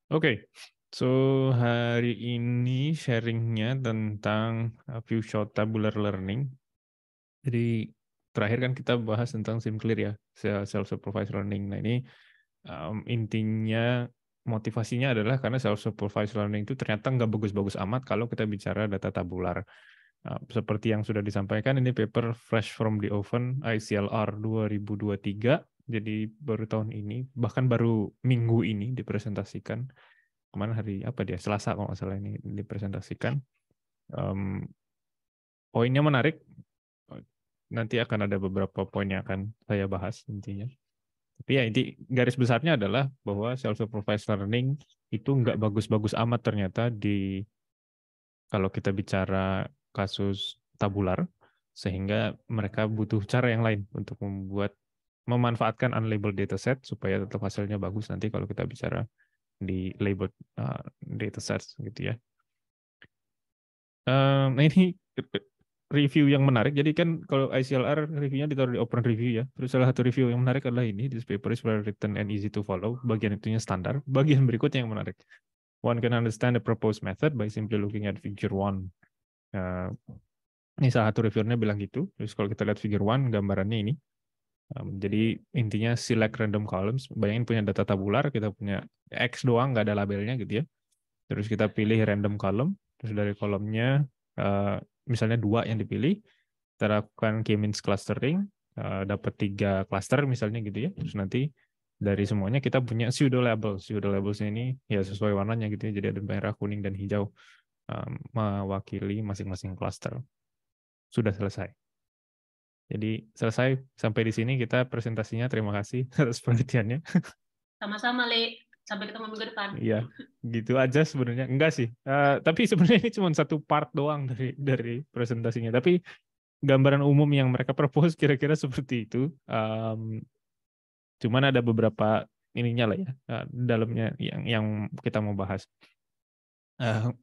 Oke, so hari ini sharingnya tentang few-shot tabular learning. Jadi terakhir kan kita bahas tentang SimClear ya, self-supervised learning. Nah ini intinya motivasinya adalah karena self-supervised learning itu ternyata nggak bagus-bagus amat kalau kita bicara data tabular. Seperti yang sudah disampaikan, ini paper fresh from the oven ICLR 2023, jadi baru tahun ini, bahkan baru minggu ini dipresentasikan. Kemarin hari apa dia, Selasa kalau nggak salah ini dipresentasikan. Poinnya menarik, nanti akan ada beberapa poin yang akan saya bahas intinya. Tapi ya inti garis besarnya adalah bahwa self-supervised learning itu nggak bagus-bagus amat ternyata kalau kita bicara kasus tabular, sehingga mereka butuh cara yang lain untuk memanfaatkan unlabeled dataset supaya tetap hasilnya bagus nanti kalau kita bicara di labeled dataset gitu ya. Nah ini review yang menarik. Jadi kan kalau ICLR reviewnya ditaruh di open review ya. Terus salah satu review yang menarik adalah ini, this paper is well written and easy to follow. Bagian itunya standar. Bagian berikutnya yang menarik. One can understand the proposed method by simply looking at figure 1. Ini salah satu reviewernya bilang gitu. Terus kalau kita lihat figure 1, gambarannya ini. Jadi intinya select random columns. Bayangin punya data tabular, kita punya X doang, nggak ada labelnya gitu ya. Terus kita pilih random column. Terus dari kolomnya, misalnya 2 yang dipilih, kita lakukan k-means clustering, dapat 3 cluster misalnya gitu ya. Terus nanti dari semuanya kita punya pseudo labels. Pseudo labels ini ya sesuai warnanya gitu ya. Jadi ada merah, kuning, dan hijau mewakili masing-masing cluster. Sudah selesai. Jadi selesai sampai di sini kita presentasinya. Terima kasih atas perhatiannya. Sama-sama, Le. Sampai ketemu minggu depan. Iya, gitu aja sebenarnya. Enggak sih. Tapi sebenarnya ini cuma satu part doang dari presentasinya. Tapi gambaran umum yang mereka propose kira-kira seperti itu. Cuman ada beberapa ininya lah ya, dalamnya yang kita mau bahas.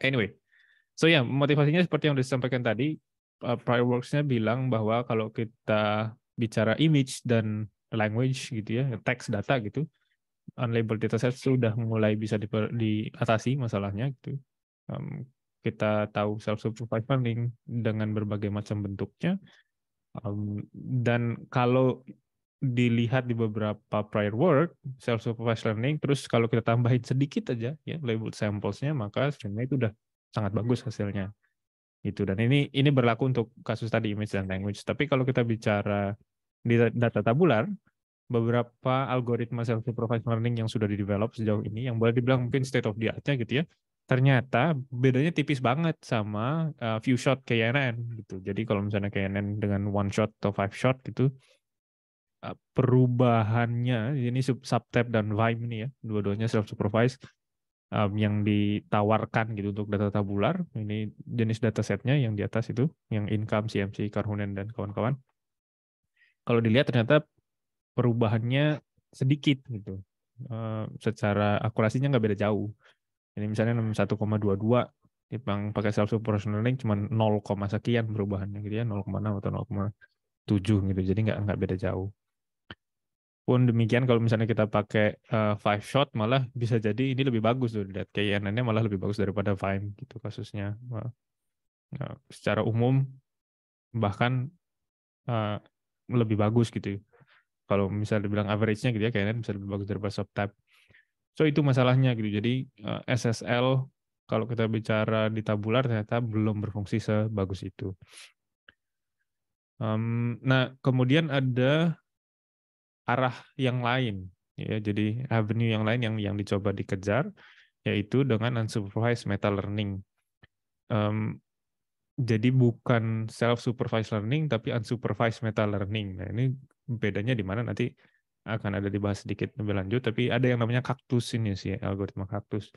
Anyway, so ya motivasinya seperti yang disampaikan tadi. Prior works-nya bilang bahwa kalau kita bicara image dan language gitu ya, teks data gitu, unlabeled dataset sudah mulai bisa diatasi masalahnya gitu. Kita tahu self-supervised learning dengan berbagai macam bentuknya. Dan kalau dilihat di beberapa prior work, self-supervised learning, terus kalau kita tambahin sedikit aja ya labeled samples-nya, maka sebenarnya itu udah sangat bagus hasilnya. Gitu. Dan ini berlaku untuk kasus tadi image dan language. Tapi kalau kita bicara di data tabular, beberapa algoritma self-supervised learning yang sudah di-develop sejauh ini, yang boleh dibilang mungkin state of the art-nya gitu ya, ternyata bedanya tipis banget sama few shot KNN gitu. Jadi kalau misalnya KNN dengan one shot atau 5 shot gitu, perubahannya ini subtab dan VIME ini ya, dua-duanya self-supervised yang ditawarkan gitu untuk data tabular. Ini jenis datasetnya yang di atas itu, yang income, CMC, Karhunen, dan kawan-kawan. Kalau dilihat ternyata perubahannya sedikit gitu. Secara akurasinya nggak beda jauh. Ini misalnya 1,22, yang pakai self-supervised learning cuma 0, sekian perubahannya gitu ya, 0,6 atau 0,7 gitu. Jadi nggak beda jauh. Pun demikian kalau misalnya kita pakai 5 shot, malah bisa jadi ini lebih bagus tuh. Lihat KNN-nya malah lebih bagus daripada Vime gitu kasusnya. Secara umum bahkan lebih bagus gitu. Kalau misalnya dibilang average-nya gitu ya, KNN bisa lebih bagus daripada subtype. So itu masalahnya gitu. Jadi SSL kalau kita bicara di tabular ternyata belum berfungsi sebagus itu. Nah kemudian ada arah yang lain ya, jadi avenue yang lain yang dicoba dikejar, yaitu dengan unsupervised meta learning. Jadi bukan self supervised learning tapi unsupervised meta learning. Nah ini bedanya di mana nanti akan ada dibahas sedikit lebih lanjut. Tapi ada yang namanya kaktus ini sih, algoritma kaktus.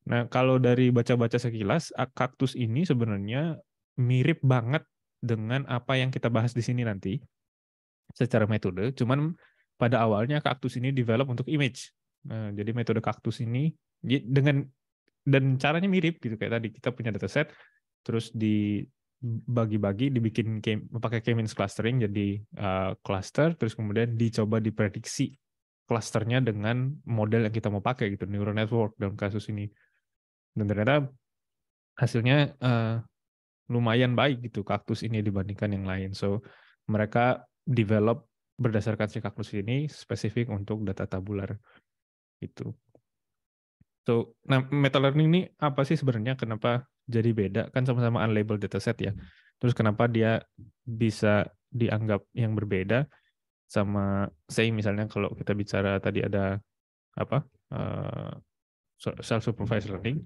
Nah kalau dari baca-baca sekilas, kaktus ini sebenarnya mirip banget dengan apa yang kita bahas di sini nanti secara metode. Cuman pada awalnya kaktus ini develop untuk image. Nah, jadi metode kaktus ini dengan dan caranya mirip gitu kayak tadi kita punya dataset terus dibagi-bagi dibikin pakai k-means clustering jadi cluster terus kemudian dicoba diprediksi klasternya dengan model yang kita mau pakai gitu, neural network dalam kasus ini. Dan ternyata hasilnya lumayan baik gitu kaktus ini dibandingkan yang lain. So mereka develop berdasarkan si kaktus ini spesifik untuk data tabular gitu. So, nah meta learning ini apa sih sebenarnya? Kenapa jadi beda? Kan sama-sama unlabeled dataset ya. Terus kenapa dia bisa dianggap yang berbeda sama, say misalnya kalau kita bicara tadi ada apa self supervised learning.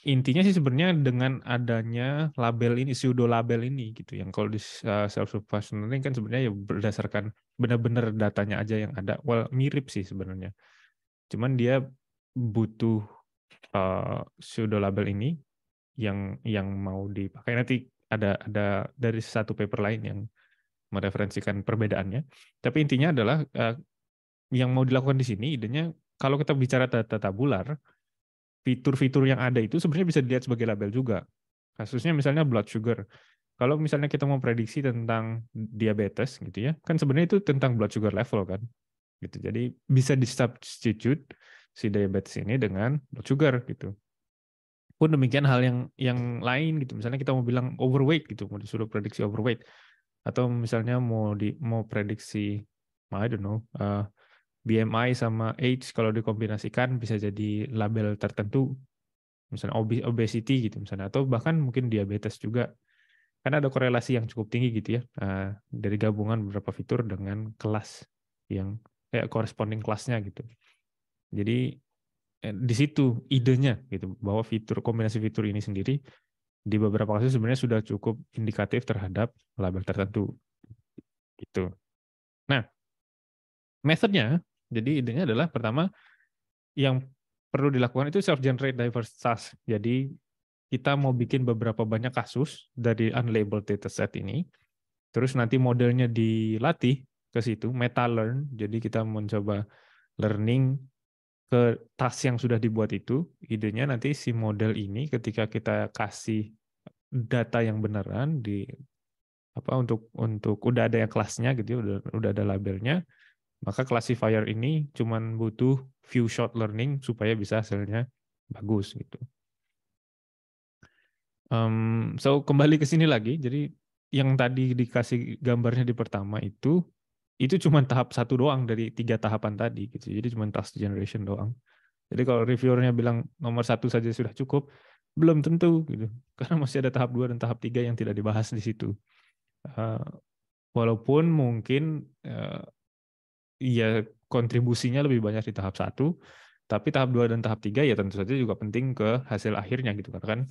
Intinya sih sebenarnya dengan adanya label ini, pseudo label ini gitu, yang kalau di self supervised learning kan sebenarnya ya berdasarkan benar-benar datanya aja yang ada. Well, mirip sih sebenarnya. Cuman dia butuh pseudo label ini yang mau dipakai. Nanti ada dari satu paper lain yang mereferensikan perbedaannya. Tapi intinya adalah yang mau dilakukan di sini idenya kalau kita bicara data tabular, fitur-fitur yang ada itu sebenarnya bisa dilihat sebagai label juga. Kasusnya misalnya blood sugar. Kalau misalnya kita mau prediksi tentang diabetes gitu ya, kan sebenarnya itu tentang blood sugar level kan. Gitu. Jadi bisa di-substitute si diabetes ini dengan blood sugar gitu. Pun demikian hal yang lain gitu. Misalnya kita mau bilang overweight gitu, mau disuruh prediksi overweight, atau misalnya mau prediksi I don't know BMI sama age kalau dikombinasikan bisa jadi label tertentu, misalnya obesity gitu misalnya, atau bahkan mungkin diabetes juga. Karena ada korelasi yang cukup tinggi gitu ya dari gabungan beberapa fitur dengan kelas yang kayak corresponding kelasnya gitu. Jadi di situ idenya gitu bahwa kombinasi fitur ini sendiri di beberapa kasus sebenarnya sudah cukup indikatif terhadap label tertentu gitu. Nah, methodnya, jadi idenya adalah pertama yang perlu dilakukan itu self-generate diverse task. Jadi kita mau bikin beberapa banyak kasus dari unlabeled dataset ini, terus nanti modelnya dilatih ke situ, meta learn. Jadi kita mencoba learning ke task yang sudah dibuat itu. Idenya nanti si model ini ketika kita kasih data yang beneran di apa untuk udah ada yang kelasnya gitu, udah ada labelnya, maka classifier ini cuman butuh few shot learning supaya bisa hasilnya bagus gitu. So kembali ke sini lagi, jadi yang tadi dikasih gambarnya di pertama itu cuma tahap 1 doang dari 3 tahapan tadi gitu. Jadi cuma task generation doang. Jadi kalau reviewernya bilang nomor 1 saja sudah cukup, belum tentu gitu. Karena masih ada tahap 2 dan tahap 3 yang tidak dibahas di situ. Walaupun mungkin ya kontribusinya lebih banyak di tahap 1, tapi tahap 2 dan tahap 3 ya tentu saja juga penting ke hasil akhirnya gitu. Karena kan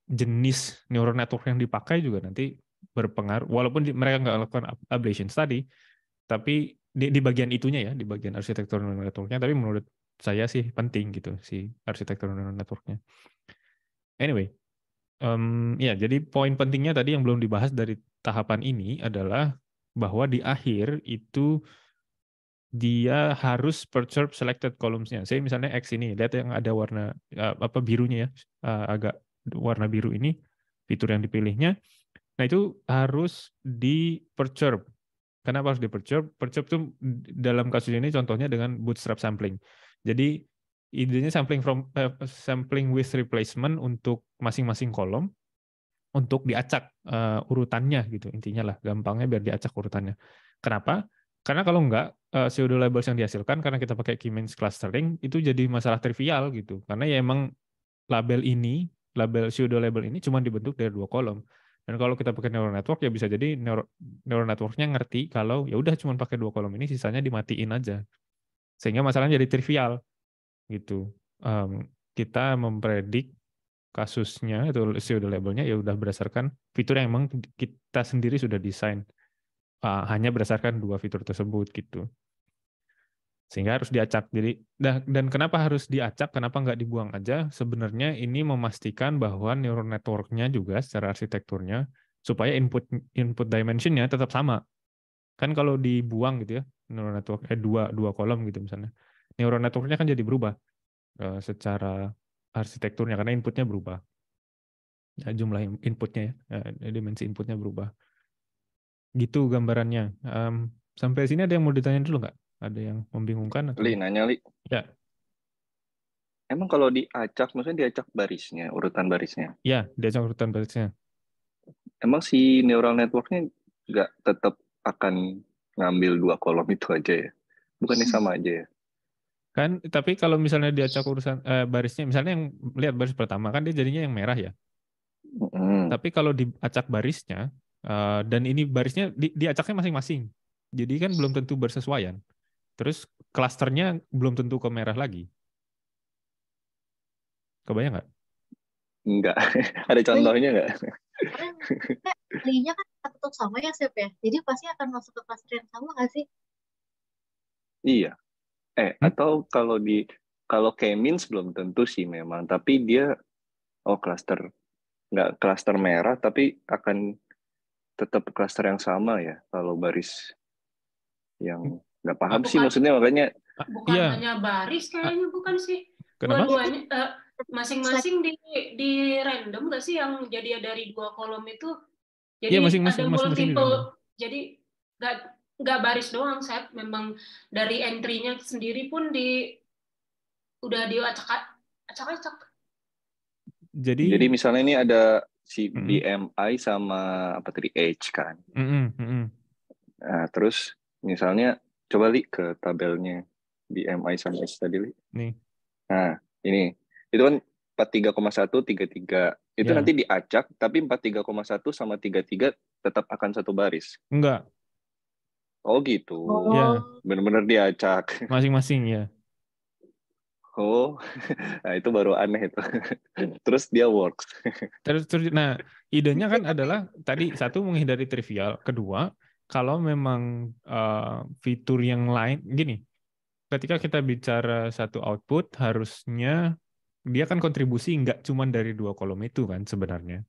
jenis neural network yang dipakai juga nanti berpengaruh, walaupun mereka nggak lakukan ablation study, tapi di bagian itunya ya, di bagian arsitektur neural networknya, tapi menurut saya sih penting gitu si arsitektur neural networknya. Anyway, ya jadi poin pentingnya tadi yang belum dibahas dari tahapan ini adalah bahwa di akhir itu dia harus perturb selected columns-nya. Saya misalnya X ini, lihat yang ada warna apa birunya ya, agak warna biru ini, fitur yang dipilihnya. Nah itu harus di perturb. Kenapa harus di perturb? Perturb itu dalam kasus ini contohnya dengan bootstrap sampling. Jadi idenya sampling with replacement untuk masing-masing kolom untuk diacak urutannya gitu, intinya lah gampangnya biar diacak urutannya. Kenapa? Karena kalau enggak pseudo labels yang dihasilkan karena kita pakai K-means clustering itu jadi masalah trivial gitu. Karena ya emang label pseudo label ini cuma dibentuk dari 2 kolom. Dan kalau kita pakai neural network ya bisa jadi neural networknya ngerti kalau ya udah cuma pakai 2 kolom ini, sisanya dimatiin aja. Sehingga masalahnya jadi trivial gitu. Kita mempredik kasusnya itu pseudo labelnya ya udah berdasarkan fitur yang emang kita sendiri sudah desain hanya berdasarkan 2 fitur tersebut gitu. Sehingga harus diacak. Jadi dan kenapa harus diacak? Kenapa nggak dibuang aja? Sebenarnya ini memastikan bahwa neural network-nya juga secara arsitekturnya supaya input dimension-nya tetap sama. Kan kalau dibuang gitu ya, neural network dua kolom gitu misalnya. Neural network-nya kan jadi berubah secara arsitekturnya karena inputnya berubah. Ya, jumlah inputnya ya, dimensi inputnya berubah. Gitu gambarannya. Sampai sini ada yang mau ditanya dulu nggak? Ada yang membingungkan atau? Li, nanya Li. Ya, Emang kalau diacak, maksudnya diacak barisnya, urutan barisnya. ya, diacak urutan barisnya. Emang si neural networknya nggak tetap akan ngambil 2 kolom itu aja ya? Bukannya sama aja ya? Kan, tapi kalau misalnya diacak urusan barisnya, misalnya yang lihat baris pertama kan dia jadinya yang merah ya. Mm. Tapi kalau diacak barisnya dan ini barisnya diacaknya masing-masing. Jadi kan belum tentu bersesuaian. Terus klasternya belum tentu ke merah lagi. Kebayang nggak? Enggak. Ada contohnya nggak? Karena linknya kan tetap sama ya, Sep ya. Jadi pasti akan masuk ke cluster yang sama nggak sih? Iya. Hmm? Atau kalau K-means belum tentu sih memang, tapi dia cluster nggak cluster merah, tapi akan tetap cluster yang sama ya. Kalau baris yang nggak paham sih, Bukan maksudnya makanya bukan Iya. hanya baris kayaknya, bukan sih. Kenapa? Dua-duanya masing-masing di random nggak sih yang jadi dari 2 kolom itu? Iya, Jadi masing-masing ada di random. multiple. Jadi nggak baris doang, Sep. Memang dari entry-nya sendiri pun udah diacak-acak. jadi Jadi misalnya ini ada si mm-mm, BMI sama apa tadi H kan. mm-mm. Nah, terus misalnya coba Li ke tabelnya BMI sama H tadi Li. Nih, Nah, ini itu kan 43,1 33. Itu ya, nanti diacak tapi 43,1 sama 33 tetap akan satu baris. enggak, Oh gitu. ya, Oh, Benar-benar diacak. masing-masing ya. Oh, nah itu baru aneh itu. Terus dia works. Nah, idenya kan adalah tadi satu menghindari trivial, kedua kalau memang fitur yang lain gini, ketika kita bicara satu output harusnya dia kan kontribusi nggak cuma dari 2 kolom itu kan sebenarnya.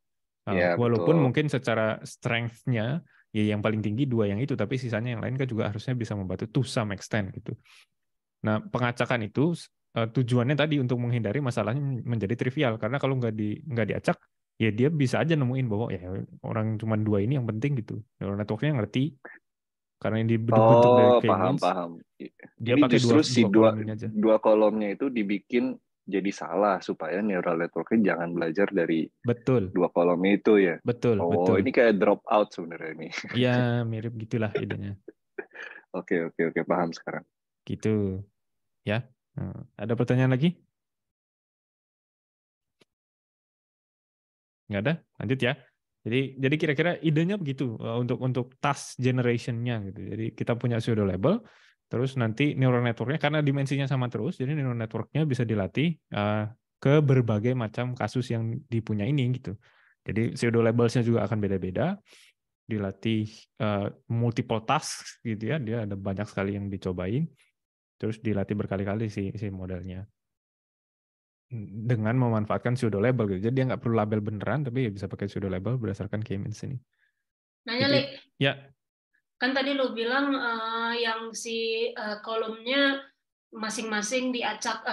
Ya, Walaupun betul. mungkin secara strength-nya ya yang paling tinggi 2 yang itu, tapi sisanya yang lain kan juga harusnya bisa membantu to some extent gitu. Nah, pengacakan itu tujuannya tadi untuk menghindari masalahnya menjadi trivial karena kalau nggak diacak ya dia bisa aja nemuin bahwa ya orang cuma 2 ini yang penting gitu. Neural network-nya ngerti karena ini dibentuk dari Oh, paham, k-means, paham. dia Ini pakai justru si dua kolom ini aja. dua kolomnya itu dibikin jadi salah supaya neural networknya jangan belajar dari Betul, 2 kolom itu ya. betul, Oh, betul. ini kayak drop out sebenarnya ini. Ya mirip gitulah idenya. Oke, paham sekarang. Gitu ya. Ada pertanyaan lagi? Nggak ada? Lanjut ya. Jadi kira-kira idenya begitu untuk task generation-nya gitu. Jadi kita punya pseudo label, terus nanti neural network-nya karena dimensinya sama terus, jadi neural network-nya bisa dilatih ke berbagai macam kasus yang dipunya ini gitu. Jadi pseudo labels-nya juga akan beda-beda, dilatih multiple task gitu ya. Dia ada banyak sekali yang dicobain, terus dilatih berkali-kali si modelnya dengan memanfaatkan pseudo label gitu. Jadi dia nggak perlu label beneran, tapi ya bisa pakai pseudo label berdasarkan k-means ini. Nanya, Itu Li, ya. kan tadi lu bilang yang si kolomnya masing-masing diacak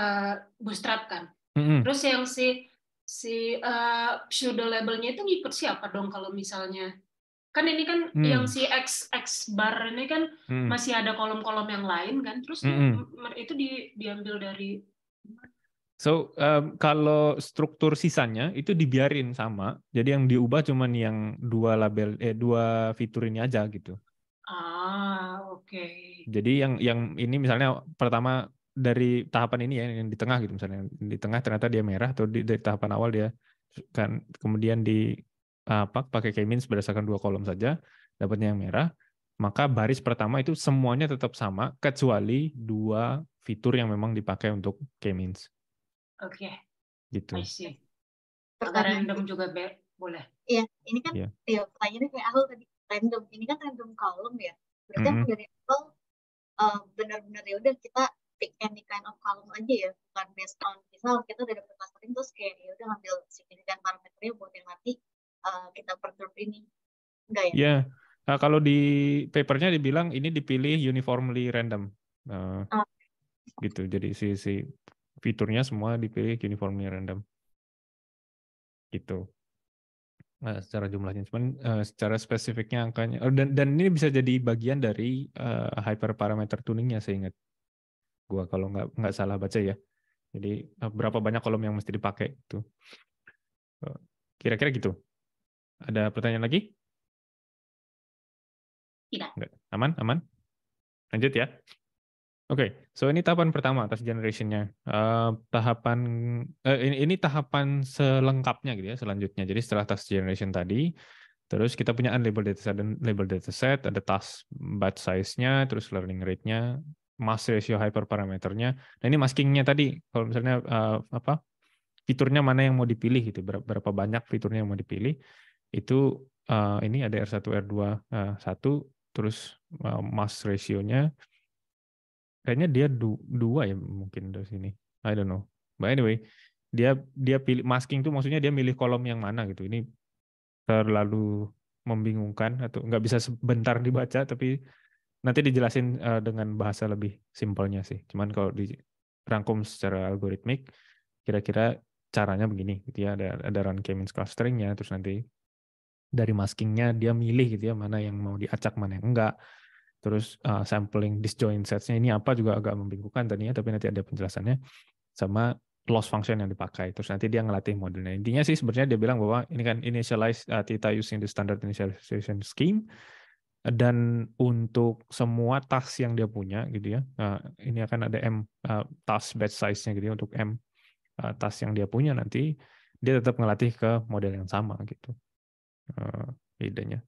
bootstrap kan. Terus yang si pseudo labelnya itu ngikut siapa dong kalau misalnya kan ini kan yang si X bar ini kan masih ada kolom-kolom yang lain kan, terus itu diambil dari. So kalau struktur sisanya itu dibiarin sama, jadi yang diubah cuman yang dua fitur ini aja gitu. Oke. Jadi yang ini misalnya pertama dari tahapan ini ya yang di tengah gitu, misalnya di tengah ternyata dia merah, atau dari tahapan awal dia kan kemudian di pakai k-means berdasarkan 2 kolom saja dapatnya yang merah, maka baris pertama itu semuanya tetap sama kecuali 2 fitur yang memang dipakai untuk k-means. Oke. Gitu. I see. Agak random juga boleh. Iya, ini kan pertanyaannya kayak aku tadi random. Ini kan random column ya. Berarti aku dari awal benar-benar ya udah kita pick any kind of column aja ya, bukan based on misal kita udah dapet clustering terus kayak ya udah ngambil signifikan parameternya buat yang nanti kita perturb ini. Enggak ya? Ya, kalau di papernya dibilang ini dipilih uniformly random, gitu. Jadi si fiturnya semua dipilih uniformly random, gitu. secara jumlahnya, cuman secara spesifiknya angkanya. Dan ini bisa jadi bagian dari hyperparameter tuningnya, saya ingat gua kalau nggak salah baca ya. Jadi berapa banyak kolom yang mesti dipakai itu. Kira-kira gitu. Ada pertanyaan lagi? Tidak. Enggak. Aman? Lanjut ya. Oke, so ini tahapan pertama task generation-nya. Ini tahapan selengkapnya gitu ya, selanjutnya. Jadi setelah task generation tadi, terus kita punya unlabeled dataset dan labeled dataset, ada task batch size-nya, terus learning rate-nya, mass ratio hyperparameternya. Nah ini masking-nya tadi, kalau misalnya fiturnya mana yang mau dipilih gitu, berapa banyak fiturnya yang mau dipilih, itu ini ada R1, R2, 1, terus mass ratio-nya, kayaknya dia dua ya mungkin dari sini. I don't know. But anyway, dia pilih masking itu maksudnya dia milih kolom yang mana gitu. Ini terlalu membingungkan atau nggak bisa sebentar dibaca, tapi nanti dijelasin dengan bahasa lebih simpelnya sih. Cuman kalau dirangkum secara algoritmik, kira-kira caranya begini gitu ya. Ada run k-means clustering-nya, terus nanti dari maskingnya dia milih gitu ya mana yang mau diacak, mana yang enggak. Terus sampling disjoint sets-nya ini apa juga agak membingungkan tadinya, tapi nanti ada penjelasannya, sama loss function yang dipakai. Terus nanti dia ngelatih modelnya. Intinya sih sebenarnya dia bilang bahwa ini kan initialize theta using the standard initialization scheme, dan untuk semua task yang dia punya gitu ya, ini akan ada M task batch size-nya gitu ya, untuk M task yang dia punya nanti dia tetap ngelatih ke model yang sama gitu. Idenya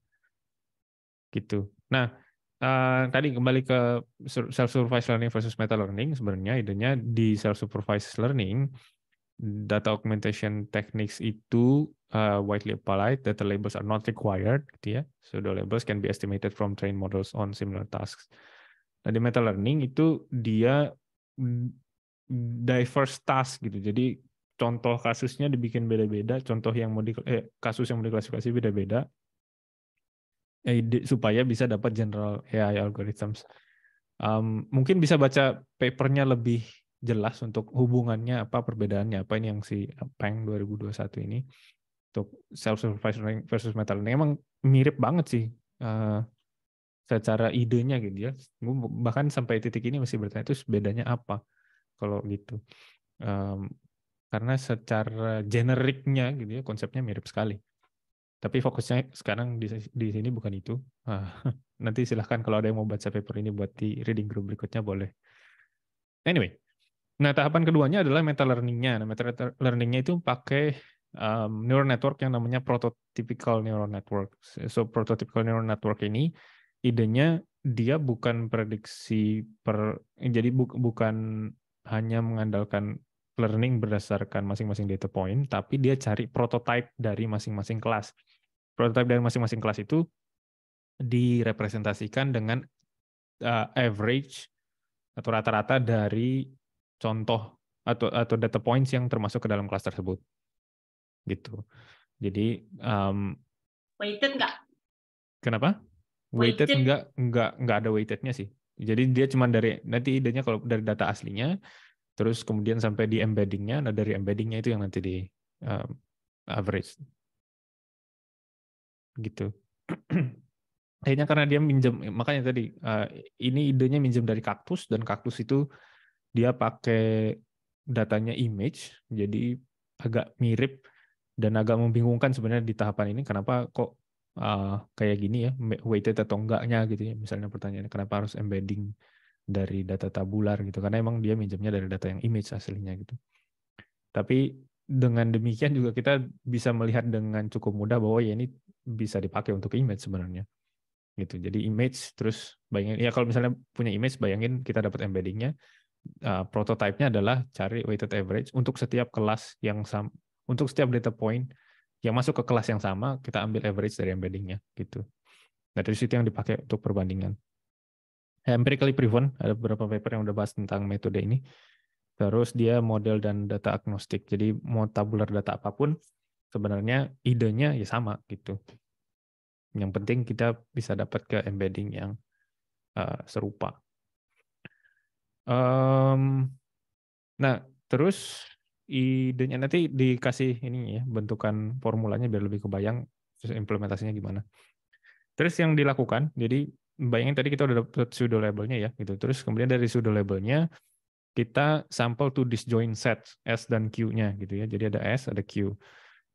gitu. Nah, tadi kembali ke self-supervised learning versus meta learning, sebenarnya idenya di self-supervised learning, data augmentation techniques itu widely applied, data labels are not required, gitu ya. Pseudo labels can be estimated from trained models on similar tasks. Nah, di meta learning itu dia diverse task gitu. Jadi contoh kasusnya dibikin beda-beda, contoh yang mau kasus yang mau diklasifikasi beda-beda, supaya bisa dapat general AI algorithms. Mungkin bisa baca papernya lebih jelas untuk hubungannya apa, perbedaannya apa, ini yang si Peng 2021 ini untuk self-supervised learning versus meta learning. Emang mirip banget sih secara idenya gitu ya. Bahkan sampai titik ini masih bertanya itu bedanya apa kalau gitu. Karena secara generiknya gitu ya, konsepnya mirip sekali. Tapi fokusnya sekarang di sini bukan itu. Nanti silahkan kalau ada yang mau baca paper ini buat di reading group berikutnya boleh. Anyway, nah tahapan keduanya adalah meta learning-nya. Nah, meta learning-nya itu pakai neural network yang namanya prototypical neural network. So prototypical neural network ini idenya dia bukan prediksi jadi bukan hanya mengandalkan learning berdasarkan masing-masing data point, tapi dia cari prototype dari masing-masing kelas. Prototype dari masing-masing kelas itu direpresentasikan dengan average atau rata-rata dari contoh atau data points yang termasuk ke dalam kelas tersebut. Gitu. Jadi weighted nggak? Kenapa? Weighted nggak ada weighted-nya sih. Jadi dia cuma nanti idenya kalau dari data aslinya, terus kemudian sampai di embedding-nya, nah dari embedding-nya itu yang nanti di average. Gitu. Akhirnya karena dia minjem, makanya tadi ini idenya minjem dari Kaktus, dan Kaktus itu dia pakai datanya image, jadi agak mirip dan agak membingungkan sebenarnya di tahapan ini, kenapa kok kayak gini ya, weighted atau enggaknya gitu ya. Misalnya pertanyaannya kenapa harus embedding dari data tabular gitu, karena emang dia minjemnya dari data yang image aslinya gitu. Tapi dengan demikian juga kita bisa melihat dengan cukup mudah bahwa ya ini bisa dipakai untuk image sebenarnya. Gitu. Jadi image, terus bayangin ya kalau misalnya punya image, bayangin kita dapat embeddingnya, prototype-nya adalah cari weighted average untuk setiap kelas yang sama, untuk setiap data point yang masuk ke kelas yang sama, kita ambil average dari embeddingnya gitu. Nah dari situ yang dipakai untuk perbandingan. Empirically proven, ada beberapa paper yang udah bahas tentang metode ini. Terus dia model dan data agnostik, jadi mau tabular data apapun sebenarnya idenya ya sama gitu. Yang penting kita bisa dapat ke embedding yang serupa. Nah, terus idenya nanti dikasih ini ya, bentukan formulanya biar lebih kebayang. terus implementasinya gimana. Terus yang dilakukan, jadi bayangin tadi kita udah dapat pseudo labelnya ya, gitu. Terus kemudian dari pseudo labelnya kita sample to disjoint set S dan Q-nya gitu ya. Jadi ada S, ada Q.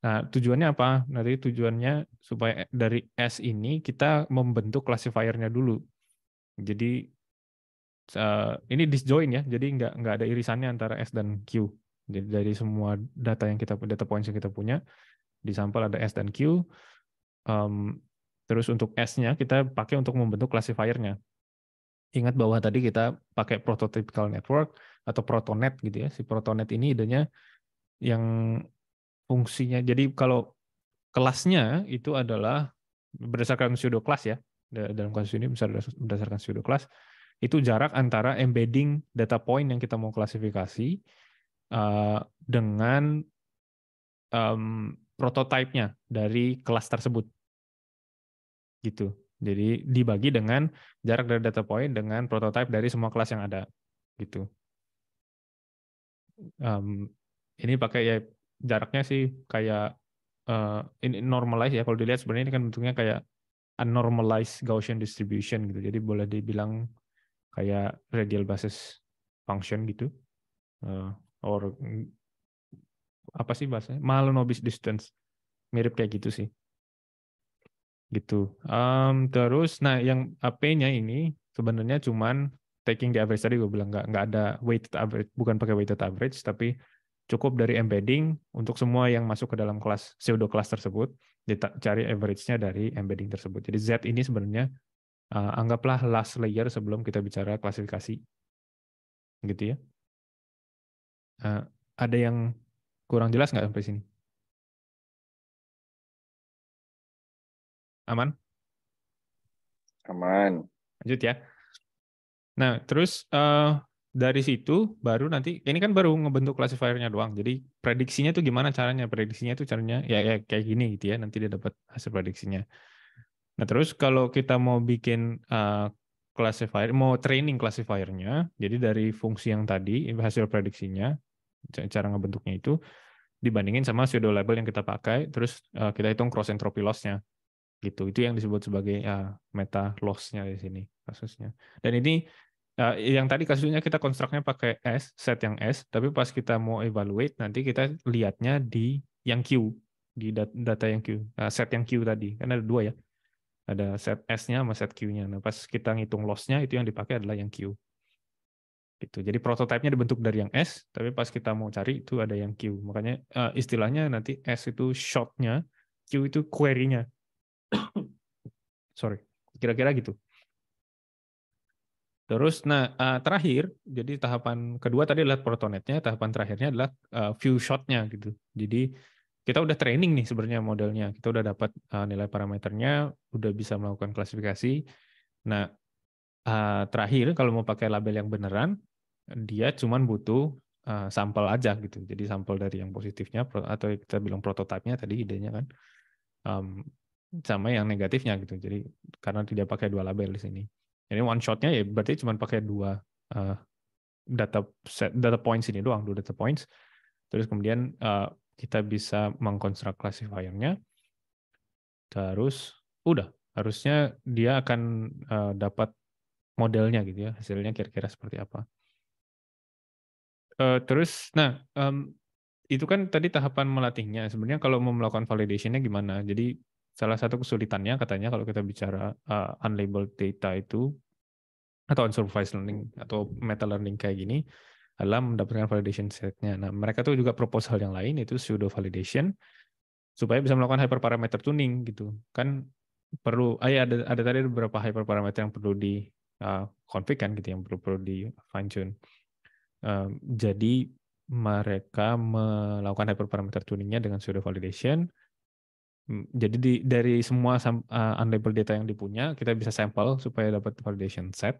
Nah, tujuannya apa? Nanti tujuannya supaya dari S ini kita membentuk classifier-nya dulu. Jadi ini disjoint ya, jadi nggak ada irisannya antara S dan Q. Jadi dari semua data points yang kita punya, di sampel ada S dan Q. Terus untuk S-nya kita pakai untuk membentuk classifier-nya. Ingat bahwa tadi kita pakai prototypical network atau protonet gitu ya. Si protonet ini idenya yang fungsinya, jadi kalau kelasnya itu adalah berdasarkan pseudo class ya, dalam kasus ini berdasarkan pseudo class, itu jarak antara embedding data point yang kita mau klasifikasi dengan prototype-nya dari kelas tersebut. Gitu. Jadi dibagi dengan jarak dari data point dengan prototype dari semua kelas yang ada. Gitu. Ini pakai ya jaraknya sih kayak ini normalize ya, kalau dilihat sebenarnya ini kan bentuknya kayak unnormalized Gaussian distribution gitu, jadi boleh dibilang kayak radial basis function gitu, or apa sih bahasanya, Mahalanobis distance, mirip kayak gitu sih gitu. Terus nah yang AP-nya ini sebenarnya cuman taking the average, tadi gue bilang nggak ada weighted average, bukan pakai weighted average, tapi cukup dari embedding untuk semua yang masuk ke dalam kelas pseudo class tersebut, cari average-nya dari embedding tersebut. Jadi Z ini sebenarnya anggaplah last layer sebelum kita bicara klasifikasi, gitu ya. Ada yang kurang jelas nggak sampai sini? Aman? Aman. Lanjut ya. Nah, terus dari situ baru nanti, ini kan baru ngebentuk classifier-nya doang. Jadi prediksinya tuh gimana caranya? Prediksinya tuh caranya ya kayak gini gitu ya. Nanti dia dapat hasil prediksinya. Nah, terus kalau kita mau bikin classifier, mau training classifier-nya, jadi dari fungsi yang tadi, hasil prediksinya, cara ngebentuknya itu dibandingin sama pseudo label yang kita pakai, terus kita hitung cross entropy loss-nya. Gitu. Itu yang disebut sebagai meta loss-nya di sini kasusnya. Dan ini yang tadi kasusnya kita konstruknya pakai S, set yang S, tapi pas kita mau evaluate nanti kita lihatnya di yang Q, di data yang Q, set yang Q tadi. Kan ada dua ya. Ada set S-nya sama set Q-nya. Nah, pas kita ngitung loss-nya itu yang dipakai adalah yang Q. Gitu. Jadi prototipe-nya dibentuk dari yang S, tapi pas kita mau cari itu ada yang Q. Makanya istilahnya nanti S itu short-nya, Q itu query-nya. Sorry, kira-kira gitu. Terus, nah terakhir, jadi tahapan kedua tadi adalah protonetnya, tahapan terakhirnya adalah view shot-nya gitu. Jadi kita udah training nih sebenarnya modelnya, kita udah dapat nilai parameternya, udah bisa melakukan klasifikasi. Nah, terakhir kalau mau pakai label yang beneran, dia cuman butuh sampel aja gitu. Jadi sampel dari yang positifnya atau kita bilang prototipenya tadi idenya kan. Sama yang negatifnya gitu. Jadi karena tidak pakai dua label di sini. Jadi one shot-nya ya berarti cuma pakai dua data points ini doang, dua data points. Terus kemudian kita bisa mengkonstruk classifier-nya. Terus udah, harusnya dia akan dapat modelnya gitu ya, hasilnya kira-kira seperti apa. Terus, nah itu kan tadi tahapan melatihnya. Sebenarnya kalau mau melakukan validation-nya gimana? Jadi salah satu kesulitannya katanya kalau kita bicara unlabeled data itu atau unsupervised learning atau meta learning kayak gini adalah mendapatkan validation set-nya. Nah, mereka tuh juga proposal yang lain itu pseudo validation supaya bisa melakukan hyperparameter tuning gitu. Kan perlu ada tadi beberapa hyperparameter yang perlu di config kan gitu, yang perlu di fine tune. Jadi mereka melakukan hyperparameter tuningnya dengan pseudo validation. Jadi dari semua unlabeled data yang dipunya, kita bisa sampel supaya dapat validation set.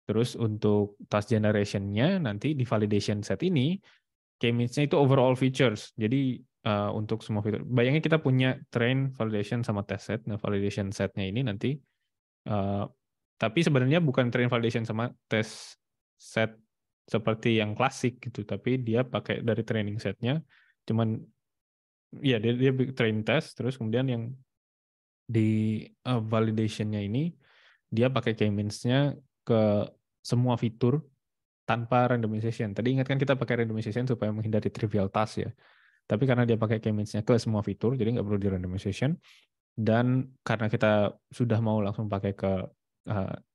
Terus untuk task generation-nya nanti di validation set ini, K-means-nya itu overall features. Jadi untuk semua fitur, bayangin kita punya train, validation, sama test set. Nah, validation set-nya ini nanti, tapi sebenarnya bukan train, validation, sama test set seperti yang klasik gitu, tapi dia pakai dari training set-nya, cuman ya dia train test, terus kemudian yang di validation-nya ini dia pakai K-means-nya ke semua fitur tanpa randomization. Tadi ingat kan kita pakai randomization supaya menghindari trivial task ya. Tapi karena dia pakai K-means-nya ke semua fitur, jadi nggak perlu di randomization. Dan karena kita sudah mau langsung pakai ke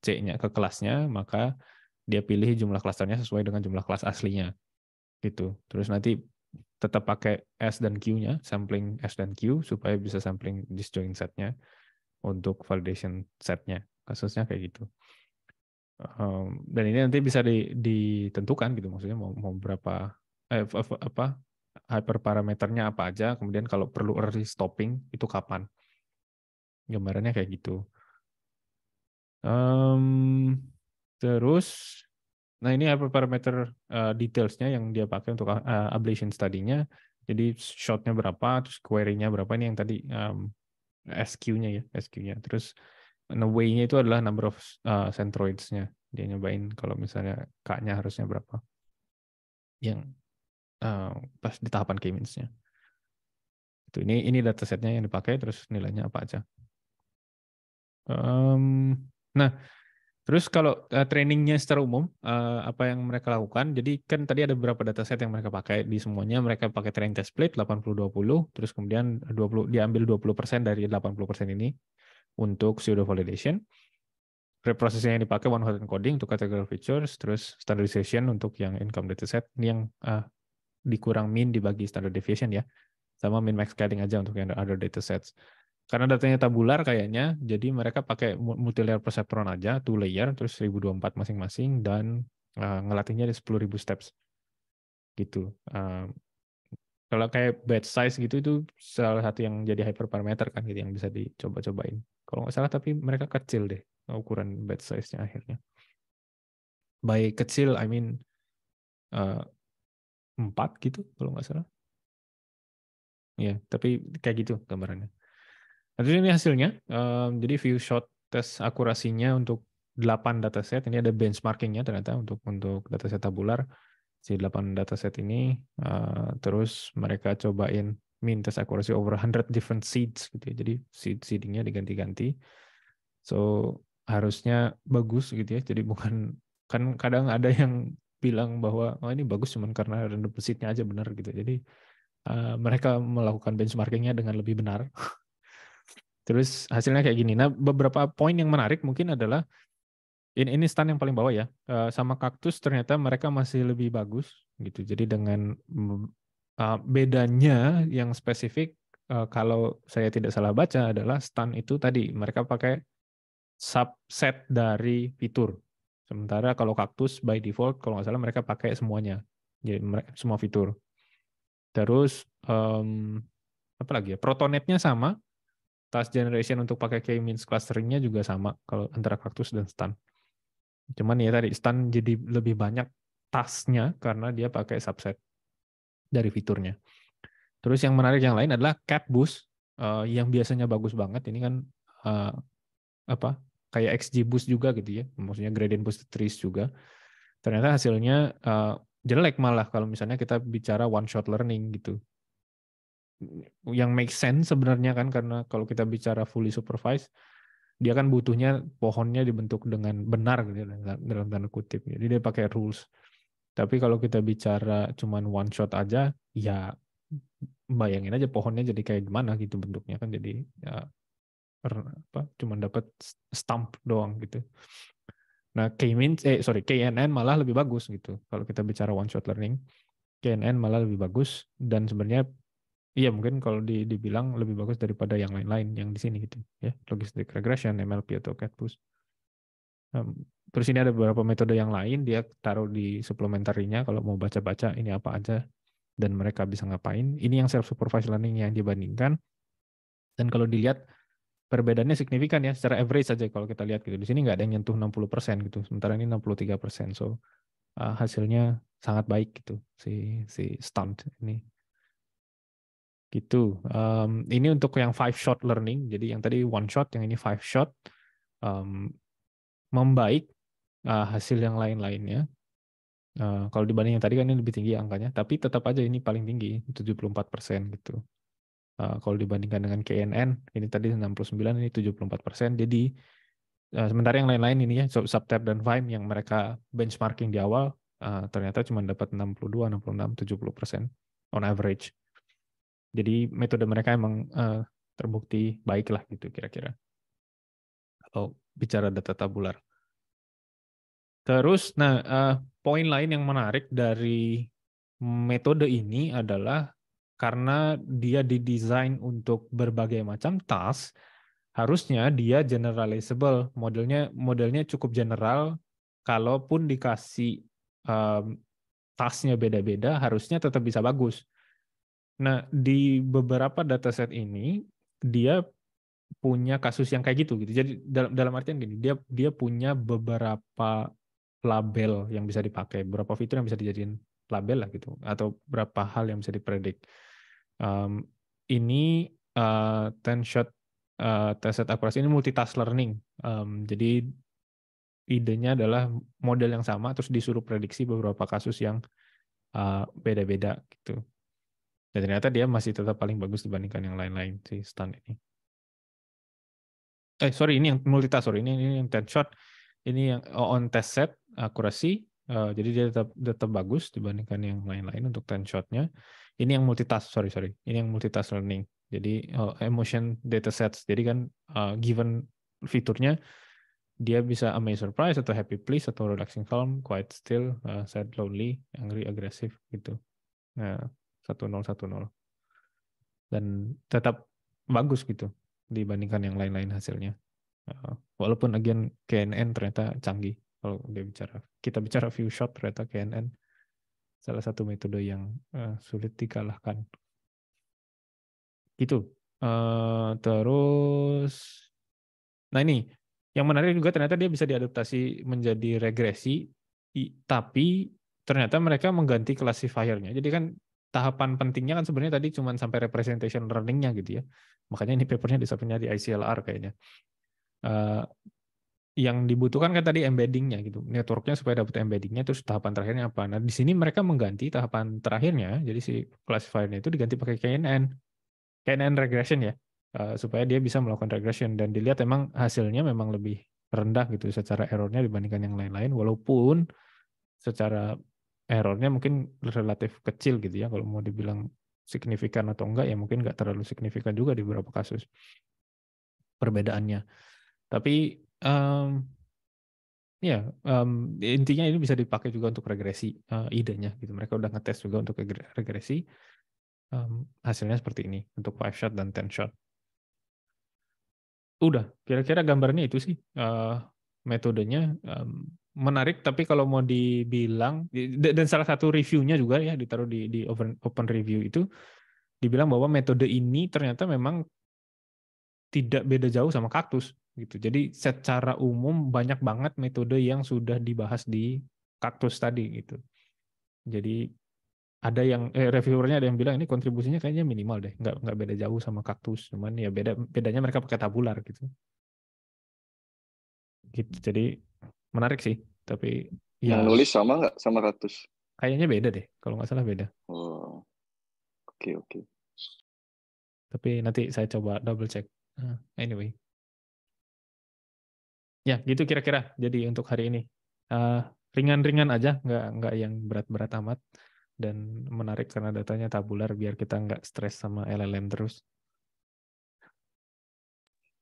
C-nya, ke kelasnya, maka dia pilih jumlah klasternya sesuai dengan jumlah kelas aslinya. Gitu. Terus nanti tetap pakai S dan Q-nya, sampling S dan Q, supaya bisa sampling disjoint set-nya untuk validation set-nya. Kasusnya kayak gitu. Dan ini nanti bisa ditentukan gitu, maksudnya mau berapa hyperparameternya apa aja, kemudian kalau perlu early stopping itu kapan. Gambarannya kayak gitu. Terus, nah ini hyperparameter detailsnya yang dia pakai untuk ablation study-nya. Jadi shot-nya berapa, terus query-nya berapa, ini yang tadi SQ-nya ya, SQ-nya. Terus way-nya itu adalah number of centroids-nya. Dia nyobain kalau misalnya K-nya harusnya berapa. Yang pas di tahapan K-means-nya. Ini datasetnya yang dipakai, terus nilainya apa aja. Nah, terus kalau trainingnya secara umum, apa yang mereka lakukan, jadi kan tadi ada beberapa dataset yang mereka pakai, di semuanya mereka pakai training test split 80-20, terus kemudian diambil 20% dari 80% ini untuk pseudo validation. Preprocessing yang dipakai one hot encoding untuk categorical features, terus standardization untuk yang income dataset, ini yang dikurang mean dibagi standard deviation ya, sama min max scaling aja untuk yang other datasets. Karena datanya tabular kayaknya, jadi mereka pakai multi-layer perceptron aja, 2 layer, terus 1024 masing-masing, dan ngelatihnya di 10.000 steps. Gitu. Kalau kayak batch size gitu, itu salah satu yang jadi hyperparameter kan, gitu, yang bisa dicoba-cobain. Kalau nggak salah, tapi mereka kecil deh, ukuran batch size-nya akhirnya. By kecil, I mean 4 gitu, kalau nggak salah. Ya, tapi kayak gitu gambarannya. Nah, ini hasilnya. Jadi view shot tes akurasinya untuk 8 dataset. Ini ada benchmarkingnya ternyata untuk dataset tabular. Si 8 dataset ini. Terus mereka cobain mean test akurasi over 100 different seeds. Gitu ya. Jadi seedingnya diganti-ganti. So harusnya bagus gitu ya. Jadi bukan, kan kadang ada yang bilang bahwa oh ini bagus cuman karena random seed-nya aja benar gitu. Jadi mereka melakukan benchmarkingnya dengan lebih benar. Terus hasilnya kayak gini. Nah, beberapa poin yang menarik mungkin adalah ini stand yang paling bawah ya. Sama kaktus ternyata mereka masih lebih bagus gitu. Jadi dengan bedanya yang spesifik, kalau saya tidak salah baca adalah stand itu tadi mereka pakai subset dari fitur. Sementara kalau kaktus by default kalau nggak salah mereka pakai semuanya. Jadi semua fitur. Terus apa lagi ya? Protonetnya sama. Task generation untuk pakai K-means clustering-nya juga sama kalau antara kaktus dan stun. Cuman ya tadi stun jadi lebih banyak task-nya karena dia pakai subset dari fiturnya. Terus yang menarik yang lain adalah cat boost yang biasanya bagus banget. Ini kan kayak XG boost juga gitu ya. Maksudnya gradient boosted trees juga. Ternyata hasilnya jelek malah kalau misalnya kita bicara one shot learning gitu. Yang make sense sebenarnya kan, karena kalau kita bicara fully supervised dia kan butuhnya pohonnya dibentuk dengan benar gitu dalam tanda kutip. Jadi dia pakai rules. Tapi kalau kita bicara cuman one shot aja, ya bayangin aja pohonnya jadi kayak gimana gitu bentuknya kan, jadi ya cuman dapat stump doang gitu. Nah, KNN malah lebih bagus gitu. Kalau kita bicara one shot learning, KNN malah lebih bagus, dan sebenarnya iya mungkin kalau dibilang lebih bagus daripada yang lain-lain yang di sini gitu ya, logistic regression, MLP atau cat boost. Terus ini ada beberapa metode yang lain dia taruh di supplementary-nya kalau mau baca-baca ini apa aja dan mereka bisa ngapain. Ini yang self supervised learning yang dibandingkan, dan kalau dilihat perbedaannya signifikan ya, secara average saja kalau kita lihat gitu. Di sini nggak ada yang nyentuh 60% gitu, sementara ini 63%. So hasilnya sangat baik gitu si stunt ini. Gitu. Ini untuk yang 5 shot learning. Jadi yang tadi one shot, yang ini 5 shot. Membaik hasil yang lain-lainnya. Kalau dibanding yang tadi kan ini lebih tinggi angkanya, tapi tetap aja ini paling tinggi, 74% gitu. Kalau dibandingkan dengan KNN, ini tadi 69, ini 74%. Jadi sementara yang lain-lain ini ya, Subtab dan Vime yang mereka benchmarking di awal, ternyata cuma dapat 62, 66, 70% on average. Jadi metode mereka emang terbukti baik lah gitu kira-kira. Kalau bicara data tabular. Terus, poin lain yang menarik dari metode ini adalah karena dia didesain untuk berbagai macam task, harusnya dia generalizable. Modelnya cukup general. Kalaupun dikasih tasknya beda-beda, harusnya tetap bisa bagus. Nah, di beberapa dataset ini dia punya kasus yang kayak gitu. Jadi dalam artian gini, dia punya beberapa label yang bisa dipakai, beberapa fitur yang bisa dijadiin label lah gitu, atau berapa hal yang bisa dipredik. Ini 10 shot test set akurasi ini multitask learning. Jadi idenya adalah model yang sama terus disuruh prediksi beberapa kasus yang beda-beda gitu. Dan ternyata dia masih tetap paling bagus dibandingkan yang lain-lain si Stan ini. Ini yang multitask, ini yang 10 shot, ini yang on test set akurasi, jadi dia tetap bagus dibandingkan yang lain-lain untuk 10 shot-nya. Ini yang multitask, ini yang multitask learning. Jadi emotion data sets, jadi kan given fiturnya dia bisa amazed surprise atau happy pleased atau relaxing calm, quiet still, sad lonely, angry aggressive gitu. Nah, 1010 dan tetap bagus gitu dibandingkan yang lain-lain hasilnya. Walaupun again KNN ternyata canggih kalau kita bicara view shot, ternyata KNN salah satu metode yang sulit dikalahkan. Gitu. Terus, nah ini yang menarik juga ternyata dia bisa diadaptasi menjadi regresi, tapi ternyata mereka mengganti classifier-nya. Jadi kan tahapan pentingnya kan sebenarnya tadi cuma sampai representation learning-nya gitu ya. Makanya ini papernya disebutnya di ICLR kayaknya. Yang dibutuhkan kan tadi embedding-nya gitu, network-nya supaya dapat embedding-nya, terus tahapan terakhirnya apa. Nah di sini mereka mengganti tahapan terakhirnya, jadi si classifier-nya itu diganti pakai KNN regression ya, supaya dia bisa melakukan regression, dan dilihat emang hasilnya memang lebih rendah gitu secara errornya dibandingkan yang lain-lain, walaupun secara errornya mungkin relatif kecil gitu ya, kalau mau dibilang signifikan atau enggak ya mungkin nggak terlalu signifikan juga di beberapa kasus perbedaannya. Tapi intinya ini bisa dipakai juga untuk regresi, idenya gitu. Mereka udah ngetes juga untuk regresi. Hasilnya seperti ini untuk 5 shot dan 10 shot. Udah, kira-kira gambarnya itu sih metodenya. Menarik, tapi kalau mau dibilang, dan salah satu reviewnya juga ya ditaruh di open review itu, dibilang bahwa metode ini ternyata memang tidak beda jauh sama kaktus gitu. Jadi secara umum banyak banget metode yang sudah dibahas di kaktus tadi gitu. Jadi ada yang reviewernya ada yang bilang ini kontribusinya kayaknya minimal deh, nggak beda jauh sama kaktus, cuman ya bedanya mereka pakai tabular gitu. Gitu. Jadi menarik sih, tapi ya yang nulis sama nggak sama kaktus? Kayaknya beda deh, kalau nggak salah beda. Oh, oke. Tapi nanti saya coba double check. Anyway. Ya, gitu kira-kira. Jadi untuk hari ini ringan-ringan aja, nggak yang berat-berat amat, dan menarik karena datanya tabular biar kita nggak stres sama LLM terus.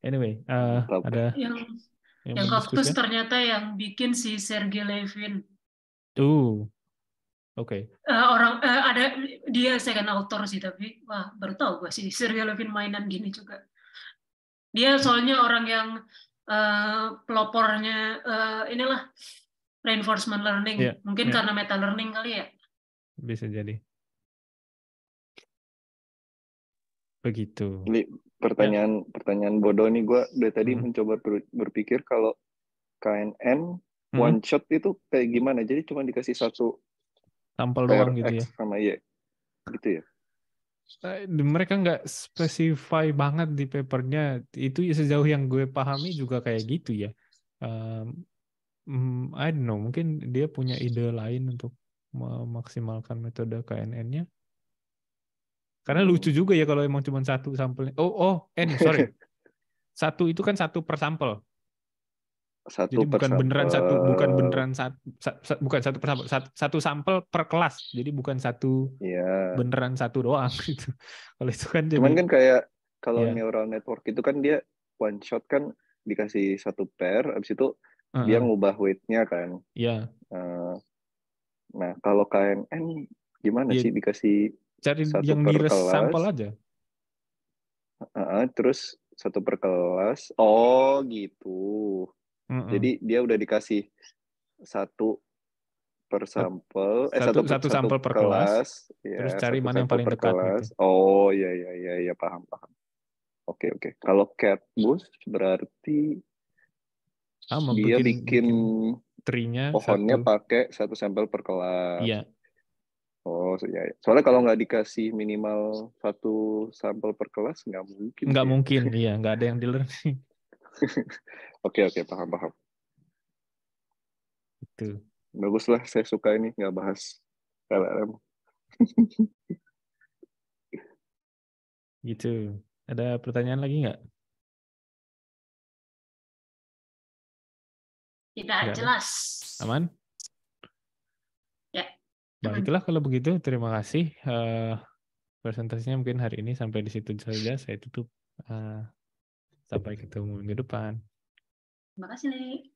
Anyway, ada yang kaktus ternyata yang bikin si Sergey Levin. Oke. Ada dia second author sih, tapi wah baru tahu gue sih Sergey Levin mainan gini juga. Dia soalnya orang yang pelopornya inilah reinforcement learning, mungkin karena meta learning kali ya. Bisa jadi. Begitu. Ini pertanyaan bodoh nih, gue dari tadi mencoba berpikir kalau KNN one shot itu kayak gimana? Jadi cuma dikasih satu sampel doang gitu ya. Sama gitu ya. Mereka nggak specify banget di papernya. Itu ya sejauh yang gue pahami juga kayak gitu ya. I don't know, mungkin dia punya ide lain untuk memaksimalkan metode KNN-nya. Karena lucu juga ya kalau emang cuma satu sampel. Sorry. Satu itu kan satu per sampel. Jadi bukan beneran satu sampel per kelas. Jadi bukan beneran satu doang gitu. Kalau itu kan jadi. Cuman kan kayak kalau neural network itu kan dia one shot kan dikasih satu pair, abis itu dia ngubah weight-nya kan. Iya. Nah kalau KNN gimana sih dikasih cari satu yang per nearest kelas? sampel aja. Terus satu per kelas. Oh gitu. Jadi dia udah dikasih satu per sampel, satu sampel per kelas, ya, terus cari mana yang paling dekat gitu. Oh iya paham. Oke. Kalau CatBoost berarti dia bikin tree-nya pohonnya pakai satu sampel per kelas. Iya. Oh iya. Soalnya kalau nggak dikasih minimal satu sampel per kelas nggak mungkin. Nggak mungkin, iya, nggak ada yang di-learning. Oke, paham. Itu. Bagus lah, saya suka ini nggak bahas LLM. Gitu. Ada pertanyaan lagi nggak? Tidak jelas. Aman? Ya. Baiklah kalau begitu, terima kasih. Presentasinya mungkin hari ini sampai di situ saja. Saya tutup. Sampai ketemu minggu depan. Terima kasih, Nek.